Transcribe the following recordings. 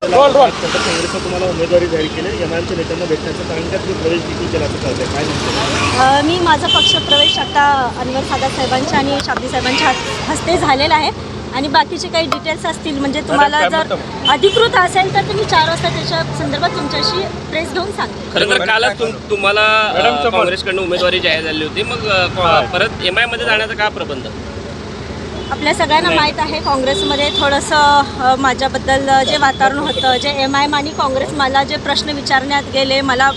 काँग्रेसनं तुम्हाला उमेदवारी जाहीर केली, एमआयएमच्या नेत्यांना भेटण्याचं कारण का तुम्ही प्रवेश देखील केल्याचं कळतंय, काय म्हणतो? मी माझा पक्ष प्रवेश आता अनवर सादात साहेबांच्या आणि शाब्दी साहेबांच्या हस्ते झालेला आहे आणि बाकीचे काही डिटेल्स असतील म्हणजे तुम्हाला जर अधिकृत असेल तर तुम्ही 4 वाजता त्याच्या संदर्भात तुमच्याशी प्रेस घेऊन सांगते. खरं तर कालच तुम्हाला काँग्रेसकडनं उमेदवारी जाहीर झाली होती, मग परत एम आयमध्ये जाण्याचा का प्रबंध? आपल्या सगळ्यांना माहीत आहे काँग्रेसमध्ये थोडंसं माझ्याबद्दल जे वातावरण होतं, जे एम आणि काँग्रेस मला जे प्रश्न विचारण्यात गेले, मला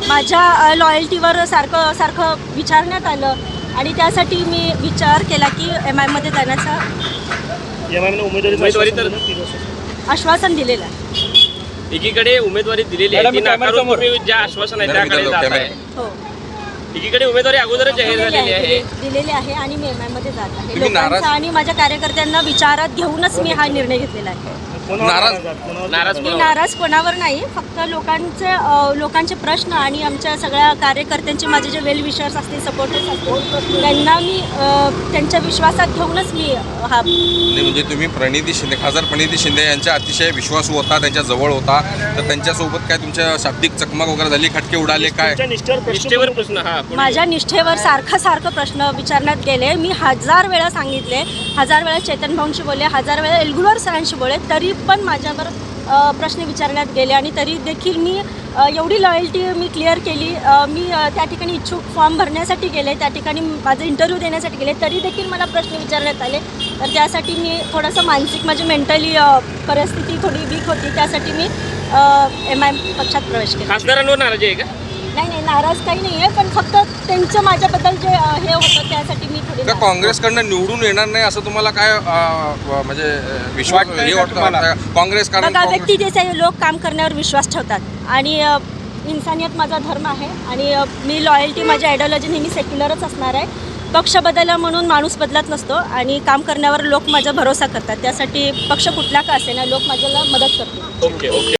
माझ्या लॉयल्टीवर सारखं विचारण्यात आलं आणि त्यासाठी मी विचार केला की एम आयमध्ये जाण्याचा एमआयएमनं उमेदवारी तर आश्वासन दिलेलं आहे. एकीकडे उमेदवारी दिलेली आहे, ती नाकारून तुम्ही ज्या आश्वासन आहे त्याकडे जात आहे. हो, एकीकडे उमेदवारी अगोदरच जाहीर झालेली आहे. दिलेली आहे आणि मी एम आयमध्ये जात आहे. लोकांचा आणि माझ्या कार्यकर्त्यांना विचारात घेऊनच मी हा निर्णय घेतलेला आहे. नाराज मी नाराज कोणावर नाही, फक्त लोकांचे प्रश्न आणि आमच्या सगळ्या कार्यकर्त्यांचे माझे जे वेल विशर्स असतील, सपोर्टर्स असतील, त्यांना मी त्यांच्या विश्वासात घेऊनच मी हा म्हणजे तुम्ही खासदार प्रणिती शिंदे यांच्या अतिशय विश्वासू होता, त्यांच्या जवळ होता, तर त्यांच्यासोबत काय तुमच्या शाब्दिक चकमक वगैरे झाली, खटके उडाले काय? निष्ठेवर प्रश्न माझ्या निष्ठेवर सारखं प्रश्न विचारण्यात गेले. मी 1000 वेळा सांगितले, 1000 वेळा चेतन भाऊंशी बोलले, 1000 वेळा एलगुलवार सरांशी बोलले, तरी पण माझ्यावर प्रश्न विचारण्यात गेले आणि तरी देखील मी एवढी लॉयल्टी मी क्लिअर केली. मी त्या ठिकाणी इच्छुक फॉर्म भरण्यासाठी गेले, त्या ठिकाणी माझं इंटरव्ह्यू देण्यासाठी गेले, तरी देखील मला प्रश्न विचारण्यात आले. तर त्यासाठी मी थोडंसं मानसिक माझी मेंटली परिस्थिती थोडी वीक होती, त्यासाठी मी एम पक्षात प्रवेश केला. खासदारांवर नाराजी आहे का? नाही, नाराज काही नाही आहे, पण फक्त त्यांचं माझ्याबद्दल जे हे होतं त्यासाठी मी थोडी काँग्रेसकडनं निवडून येणार नाही असं तुम्हाला काय म्हणजे विश्वास हे वाटतं? काँग्रेस कारण बघा, व्यक्ती जसे लोक काम करण्यावर विश्वास ठेवतात आणि इन्सानियत माझा धर्म आहे आणि मी लॉयल्टी माझी आयडिओलॉजी नेहमी सेक्युलरच असणार आहे. पक्ष बदलला म्हणून माणूस बदलत नसतो आणि काम करण्यावर लोक माझा भरोसा करतात. त्यासाठी पक्ष कुठला का असेना लोक माझ्याला मदत करतात. ओके.